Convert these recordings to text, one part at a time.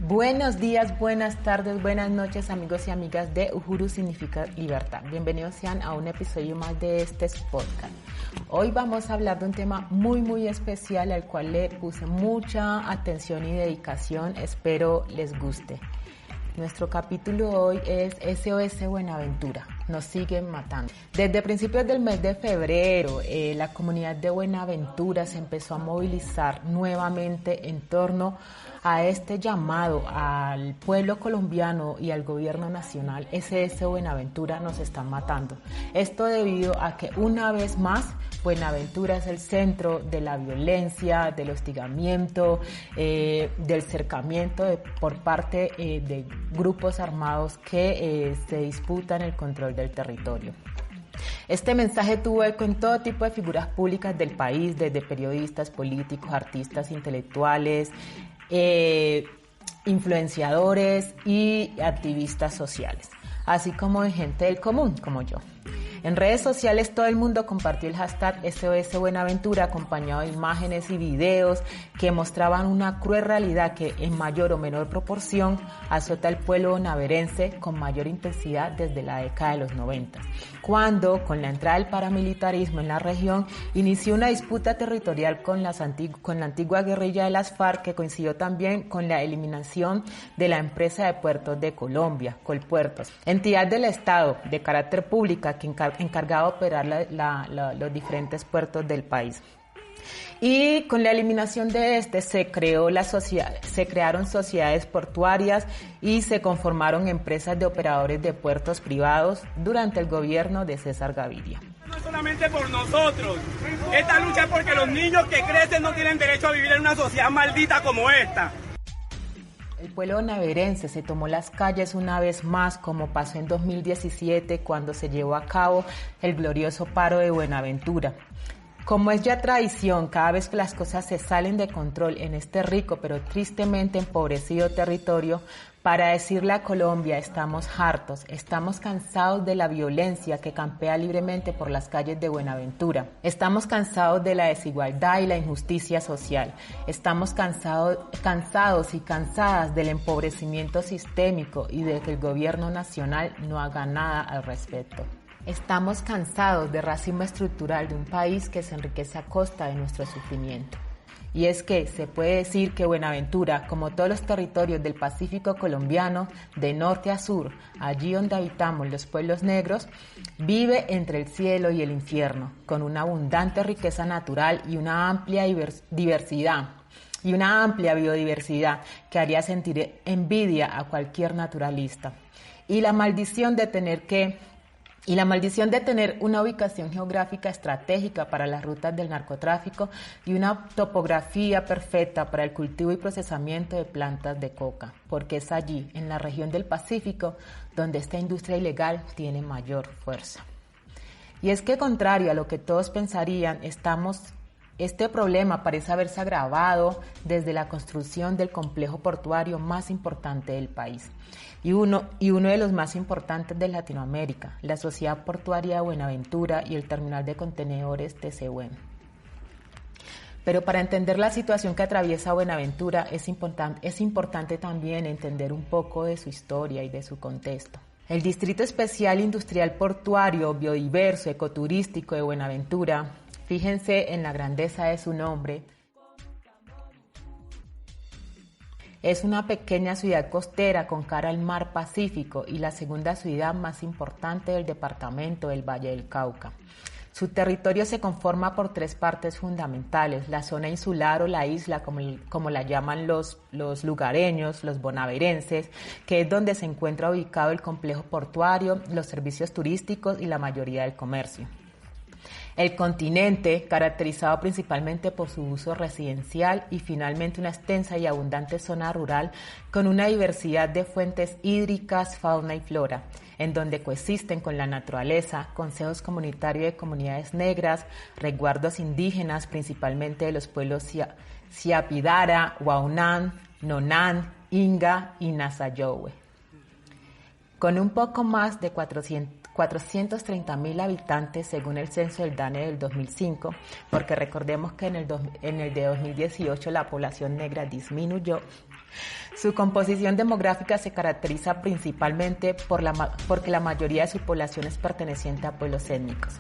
Buenos días, buenas tardes, buenas noches, amigos y amigas de Uhuru Significa Libertad. Bienvenidos sean a un episodio más de este podcast. Hoy vamos a hablar de un tema muy especial al cual le puse mucha atención y dedicación. Espero les guste. Nuestro capítulo hoy es SOS Buenaventura. Nos siguen matando. Desde principios del mes de febrero, la comunidad de Buenaventura se empezó a movilizar nuevamente en torno a este llamado al pueblo colombiano y al gobierno nacional. SOS Buenaventura nos están matando. Esto debido a que una vez más Buenaventura es el centro de la violencia, del hostigamiento, del cercamiento por parte de grupos armados que se disputan el control del territorio. Este mensaje tuvo eco en todo tipo de figuras públicas del país, desde periodistas, políticos, artistas, intelectuales, influenciadores y activistas sociales, así como de gente del común, como yo. En redes sociales todo el mundo compartió el hashtag SOS Buenaventura acompañado de imágenes y videos que mostraban una cruel realidad que en mayor o menor proporción azota al pueblo bonaverense con mayor intensidad desde la década de los 90, cuando con la entrada del paramilitarismo en la región inició una disputa territorial con la antigua guerrilla de las FARC, que coincidió también con la eliminación de la empresa de puertos de Colombia, Colpuertos, entidad del Estado de carácter pública que encargado de operar los diferentes puertos del país. Y con la eliminación de se crearon sociedades portuarias y se conformaron empresas de operadores de puertos privados durante el gobierno de César Gaviria. No es solamente por nosotros, esta lucha es porque los niños que crecen no tienen derecho a vivir en una sociedad maldita como esta. El pueblo bonaverense se tomó las calles una vez más, como pasó en 2017 cuando se llevó a cabo el glorioso paro de Buenaventura. Como es ya tradición, cada vez que las cosas se salen de control en este rico pero tristemente empobrecido territorio, para decirle a Colombia: estamos hartos, estamos cansados de la violencia que campea libremente por las calles de Buenaventura. Estamos cansados de la desigualdad y la injusticia social. Estamos cansados y cansadas del empobrecimiento sistémico y de que el gobierno nacional no haga nada al respecto. Estamos cansados de racismo estructural de un país que se enriquece a costa de nuestro sufrimiento. Y es que se puede decir que Buenaventura, como todos los territorios del Pacífico colombiano, de norte a sur, allí donde habitamos los pueblos negros, vive entre el cielo y el infierno, con una abundante riqueza natural y una amplia biodiversidad que haría sentir envidia a cualquier naturalista. Y la maldición de tener una ubicación geográfica estratégica para las rutas del narcotráfico y una topografía perfecta para el cultivo y procesamiento de plantas de coca, porque es allí, en la región del Pacífico, donde esta industria ilegal tiene mayor fuerza. Y es que, contrario a lo que todos pensarían, este problema parece haberse agravado desde la construcción del complejo portuario más importante del país y uno de los más importantes de Latinoamérica, la Sociedad Portuaria de Buenaventura y el terminal de contenedores TCBUen. Pero para entender la situación que atraviesa Buenaventura es importante también entender un poco de su historia y de su contexto. El Distrito Especial Industrial Portuario, Biodiverso, Ecoturístico de Buenaventura, fíjense en la grandeza de su nombre, es una pequeña ciudad costera con cara al mar Pacífico y la segunda ciudad más importante del departamento del Valle del Cauca. Su territorio se conforma por tres partes fundamentales: la zona insular o la isla, como la llaman los lugareños, los bonaverenses, que es donde se encuentra ubicado el complejo portuario, los servicios turísticos y la mayoría del comercio. El continente, caracterizado principalmente por su uso residencial, y finalmente una extensa y abundante zona rural con una diversidad de fuentes hídricas, fauna y flora. en donde coexisten con la naturaleza, consejos comunitarios de comunidades negras, resguardos indígenas, principalmente de los pueblos Siapidara, Huaunán, Nonán, Inga y Nasayowe. Con un poco más de 430.000 habitantes según el censo del DANE del 2005, porque recordemos que en el de 2018 la población negra disminuyó. Su composición demográfica se caracteriza principalmente porque la mayoría de su población es perteneciente a pueblos étnicos.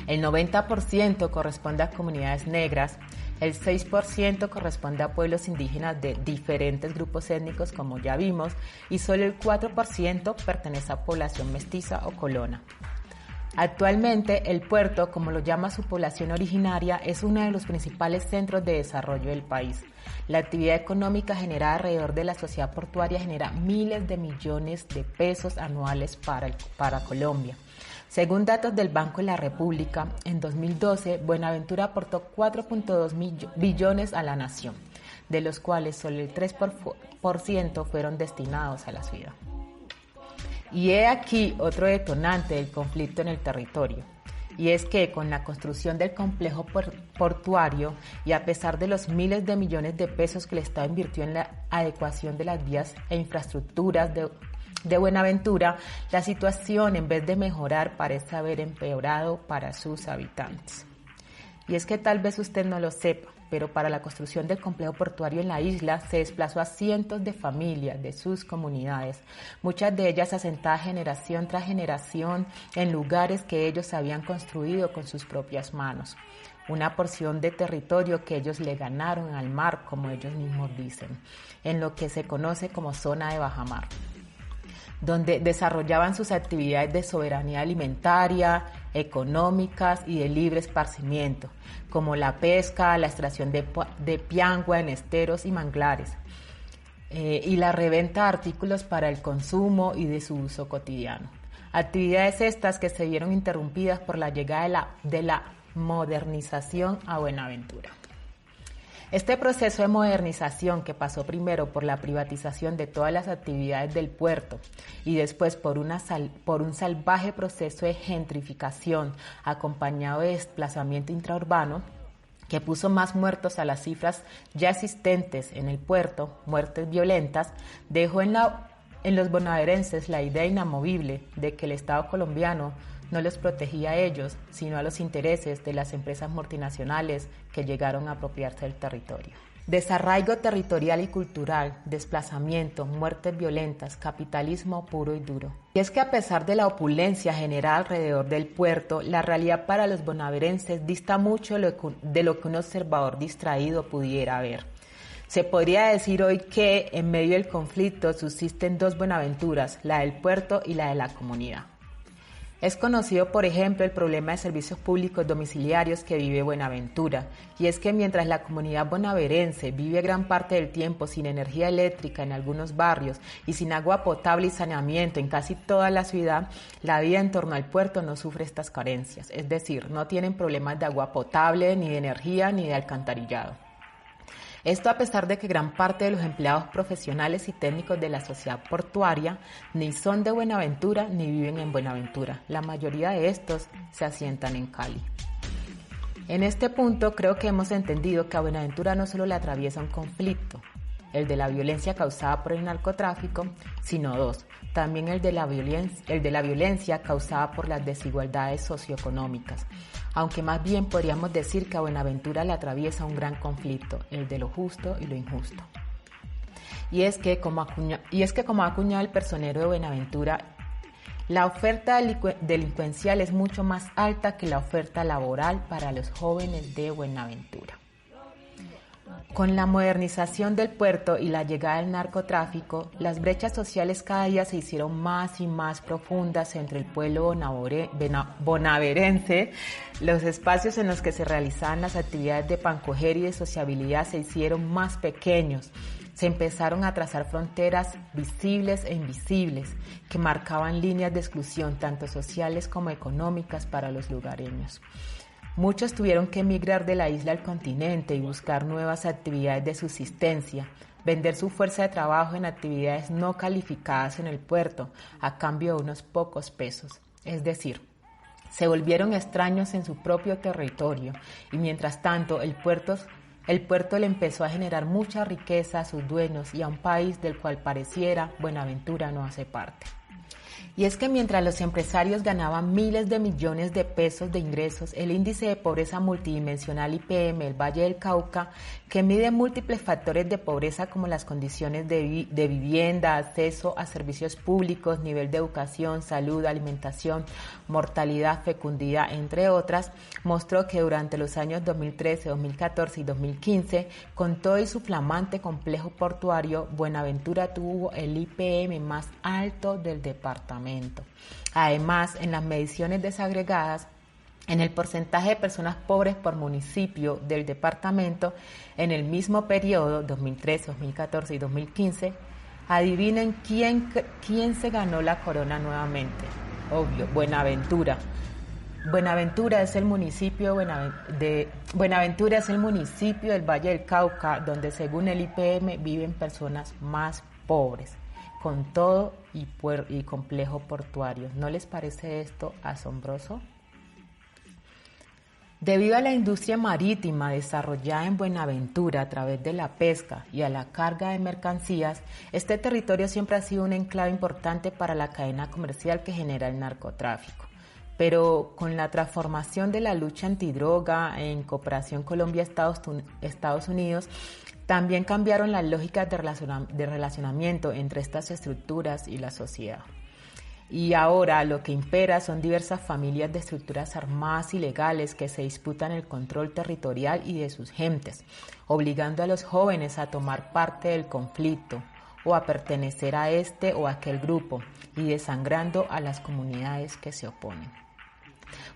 El 90% corresponde a comunidades negras, el 6% corresponde a pueblos indígenas de diferentes grupos étnicos, como ya vimos, y solo el 4% pertenece a población mestiza o colona. Actualmente, el puerto, como lo llama su población originaria, es uno de los principales centros de desarrollo del país. La actividad económica generada alrededor de la sociedad portuaria genera miles de millones de pesos anuales para Colombia. Según datos del Banco de la República, en 2012, Buenaventura aportó 4.2 billones a la nación, de los cuales solo el 3% fueron destinados a la ciudad. Y he aquí otro detonante del conflicto en el territorio, y es que con la construcción del complejo portuario y a pesar de los miles de millones de pesos que el Estado invirtió en la adecuación de las vías e infraestructuras de Buenaventura, la situación, en vez de mejorar, parece haber empeorado para sus habitantes. Y es que tal vez usted no lo sepa, pero para la construcción del complejo portuario en la isla se desplazó a cientos de familias de sus comunidades, muchas de ellas asentadas generación tras generación en lugares que ellos habían construido con sus propias manos. Una porción de territorio que ellos le ganaron al mar, como ellos mismos dicen, en lo que se conoce como zona de bajamar, donde desarrollaban sus actividades de soberanía alimentaria, económicas y de libre esparcimiento, como la pesca, la extracción de piangua en esteros y manglares, y la reventa de artículos para el consumo y de su uso cotidiano. Actividades estas que se vieron interrumpidas por la llegada de la modernización a Buenaventura. Este proceso de modernización, que pasó primero por la privatización de todas las actividades del puerto y después por un salvaje proceso de gentrificación acompañado de desplazamiento intraurbano, que puso más muertos a las cifras ya existentes en el puerto, muertes violentas, dejó en los bonaerenses la idea inamovible de que el Estado colombiano no los protegía a ellos, sino a los intereses de las empresas multinacionales que llegaron a apropiarse del territorio. Desarraigo territorial y cultural, desplazamiento, muertes violentas, capitalismo puro y duro. Y es que a pesar de la opulencia general alrededor del puerto, la realidad para los bonaerenses dista mucho de lo que un observador distraído pudiera ver. Se podría decir hoy que en medio del conflicto subsisten dos Buenaventura's, la del puerto y la de la comunidad. Es conocido, por ejemplo, el problema de servicios públicos domiciliarios que vive Buenaventura, y es que mientras la comunidad bonaerense vive gran parte del tiempo sin energía eléctrica en algunos barrios y sin agua potable y saneamiento en casi toda la ciudad, la vida en torno al puerto no sufre estas carencias, es decir, no tienen problemas de agua potable, ni de energía, ni de alcantarillado. Esto a pesar de que gran parte de los empleados profesionales y técnicos de la sociedad portuaria ni son de Buenaventura ni viven en Buenaventura. La mayoría de estos se asientan en Cali. En este punto creo que hemos entendido que a Buenaventura no solo le atraviesa un conflicto, el de la violencia causada por el narcotráfico, sino dos, también el de la violencia causada por las desigualdades socioeconómicas. Aunque más bien podríamos decir que a Buenaventura le atraviesa un gran conflicto, el de lo justo y lo injusto. Y es que como ha acuñado el personero de Buenaventura, la oferta delincuencial es mucho más alta que la oferta laboral para los jóvenes de Buenaventura. Con la modernización del puerto y la llegada del narcotráfico, las brechas sociales cada día se hicieron más y más profundas entre el pueblo bonaerense. Los espacios en los que se realizaban las actividades de pancogería y de sociabilidad se hicieron más pequeños. Se empezaron a trazar fronteras visibles e invisibles que marcaban líneas de exclusión tanto sociales como económicas para los lugareños. Muchos tuvieron que emigrar de la isla al continente y buscar nuevas actividades de subsistencia, vender su fuerza de trabajo en actividades no calificadas en el puerto a cambio de unos pocos pesos. Es decir, se volvieron extraños en su propio territorio y mientras tanto el puerto le empezó a generar mucha riqueza a sus dueños y a un país del cual pareciera Buenaventura no hace parte. Y es que mientras los empresarios ganaban miles de millones de pesos de ingresos, el índice de pobreza multidimensional IPM del Valle del Cauca, que mide múltiples factores de pobreza como las condiciones de vivienda, acceso a servicios públicos, nivel de educación, salud, alimentación, mortalidad, fecundidad, entre otras, mostró que durante los años 2013, 2014 y 2015, con todo y su flamante complejo portuario, Buenaventura tuvo el IPM más alto del departamento. Además, en las mediciones desagregadas, en el porcentaje de personas pobres por municipio del departamento, en el mismo periodo, 2013, 2014 y 2015, adivinen quién se ganó la corona nuevamente. Obvio, Buenaventura. Buenaventura es el municipio del Valle del Cauca, donde según el IPM viven personas más pobres, con todo y complejo portuario. ¿No les parece esto asombroso? Debido a la industria marítima desarrollada en Buenaventura a través de la pesca y a la carga de mercancías, este territorio siempre ha sido un enclave importante para la cadena comercial que genera el narcotráfico. Pero con la transformación de la lucha antidroga en cooperación Colombia-Estados Unidos, también cambiaron las lógicas de relacionamiento entre estas estructuras y la sociedad. Y ahora lo que impera son diversas familias de estructuras armadas ilegales que se disputan el control territorial y de sus gentes, obligando a los jóvenes a tomar parte del conflicto o a pertenecer a este o aquel grupo y desangrando a las comunidades que se oponen.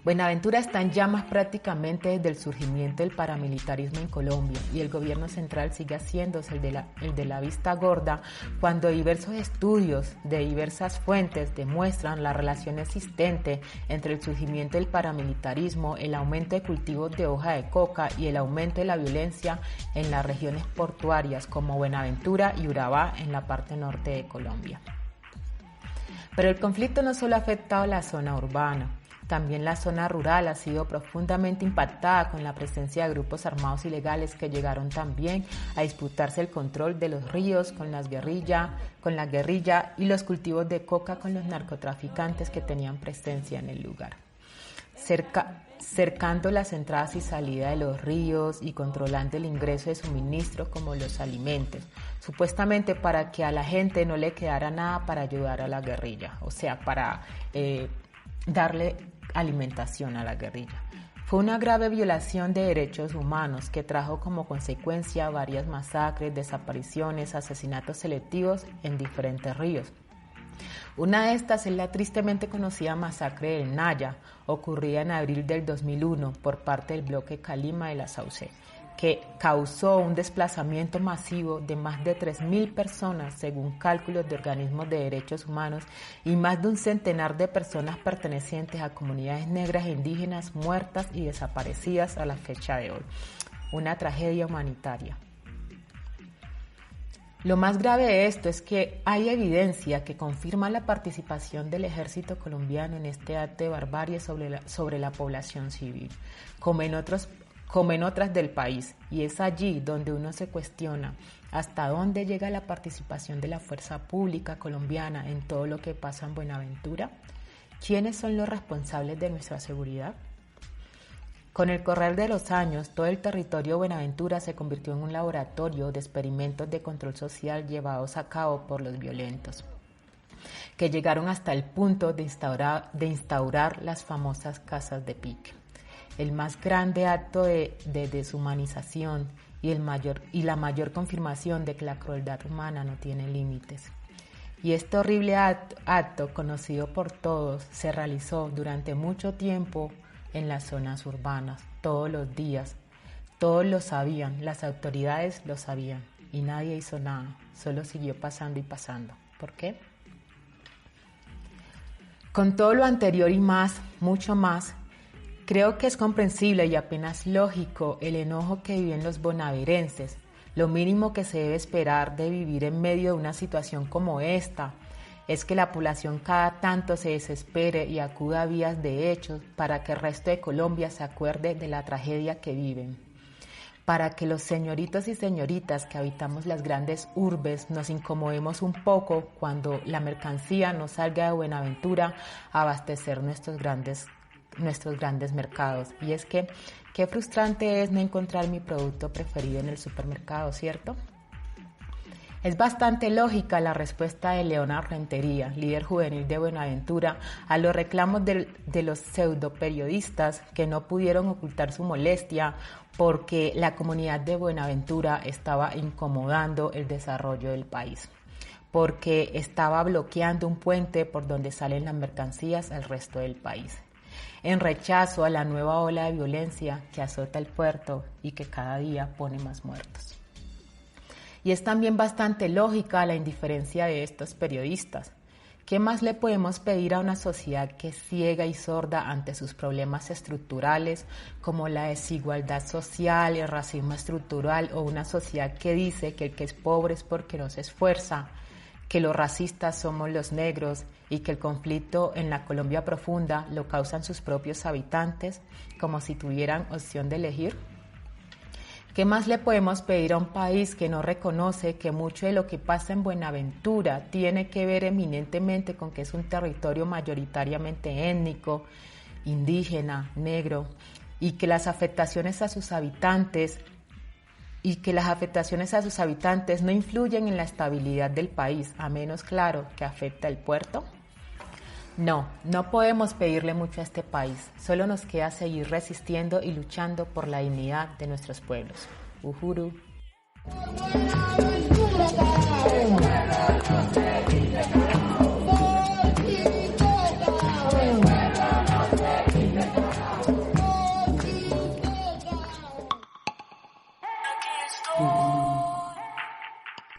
Buenaventura está en llamas prácticamente desde el surgimiento del paramilitarismo en Colombia y el gobierno central sigue haciéndose el de la vista gorda cuando diversos estudios de diversas fuentes demuestran la relación existente entre el surgimiento del paramilitarismo, el aumento de cultivos de hoja de coca y el aumento de la violencia en las regiones portuarias como Buenaventura y Urabá en la parte norte de Colombia. Pero el conflicto no solo ha afectado a la zona urbana. También la zona rural ha sido profundamente impactada con la presencia de grupos armados ilegales que llegaron también a disputarse el control de los ríos con la guerrilla y los cultivos de coca con los narcotraficantes que tenían presencia en el lugar. Cercando las entradas y salidas de los ríos y controlando el ingreso de suministros como los alimentos, supuestamente para que a la gente no le quedara nada para ayudar a la guerrilla, o sea, para darle alimentación a la guerrilla. Fue una grave violación de derechos humanos que trajo como consecuencia varias masacres, desapariciones, asesinatos selectivos en diferentes ríos. Una de estas es la tristemente conocida masacre del Naya, ocurrida en abril del 2001 por parte del bloque Calima de la Sauce, que causó un desplazamiento masivo de más de 3.000 personas, según cálculos de organismos de derechos humanos, y más de un centenar de personas pertenecientes a comunidades negras e indígenas muertas y desaparecidas a la fecha de hoy. Una tragedia humanitaria. Lo más grave de esto es que hay evidencia que confirma la participación del ejército colombiano en este acto de barbarie sobre la población civil, como en otras del país, y es allí donde uno se cuestiona hasta dónde llega la participación de la fuerza pública colombiana en todo lo que pasa en Buenaventura. ¿Quiénes son los responsables de nuestra seguridad? Con el correr de los años, todo el territorio de Buenaventura se convirtió en un laboratorio de experimentos de control social llevados a cabo por los violentos, que llegaron hasta el punto de instaurar las famosas casas de pique. El más grande acto de deshumanización y la mayor confirmación de que la crueldad humana no tiene límites. Y este horrible acto, conocido por todos, se realizó durante mucho tiempo en las zonas urbanas, todos los días. Todos lo sabían, las autoridades lo sabían y nadie hizo nada, solo siguió pasando y pasando. ¿Por qué? Con todo lo anterior y más, mucho más, creo que es comprensible y apenas lógico el enojo que viven los bonaverenses, Lo mínimo que se debe esperar de vivir en medio de una situación como esta es que la población cada tanto se desespere y acuda a vías de hechos para que el resto de Colombia se acuerde de la tragedia que viven. Para que los señoritos y señoritas que habitamos las grandes urbes nos incomodemos un poco cuando la mercancía no salga de Buenaventura a abastecer nuestros grandes mercados. Y es que qué frustrante es no encontrar mi producto preferido en el supermercado, ¿cierto? Es bastante lógica la respuesta de Leona Rentería, líder juvenil de Buenaventura, a los reclamos de los pseudoperiodistas que no pudieron ocultar su molestia porque la comunidad de Buenaventura estaba incomodando el desarrollo del país, porque estaba bloqueando un puente por donde salen las mercancías al resto del país, en rechazo a la nueva ola de violencia que azota el puerto y que cada día pone más muertos. Y es también bastante lógica la indiferencia de estos periodistas. ¿Qué más le podemos pedir a una sociedad que es ciega y sorda ante sus problemas estructurales como la desigualdad social, el racismo estructural, o una sociedad que dice que el que es pobre es porque no se esfuerza, que los racistas somos los negros y que el conflicto en la Colombia profunda lo causan sus propios habitantes como si tuvieran opción de elegir? ¿Qué más le podemos pedir a un país que no reconoce que mucho de lo que pasa en Buenaventura tiene que ver eminentemente con que es un territorio mayoritariamente étnico, indígena, negro, y que las afectaciones a sus habitantes no influyen en la estabilidad del país, a menos, claro, que afecta el puerto? No podemos pedirle mucho a este país, solo nos queda seguir resistiendo y luchando por la dignidad de nuestros pueblos. Uhuru.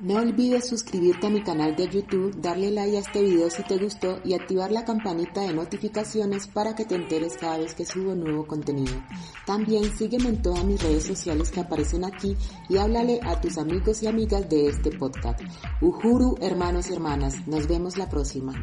No olvides suscribirte a mi canal de YouTube, darle like a este video si te gustó y activar la campanita de notificaciones para que te enteres cada vez que subo nuevo contenido. También sígueme en todas mis redes sociales que aparecen aquí y háblale a tus amigos y amigas de este podcast. Uhuru, hermanos y hermanas, nos vemos la próxima.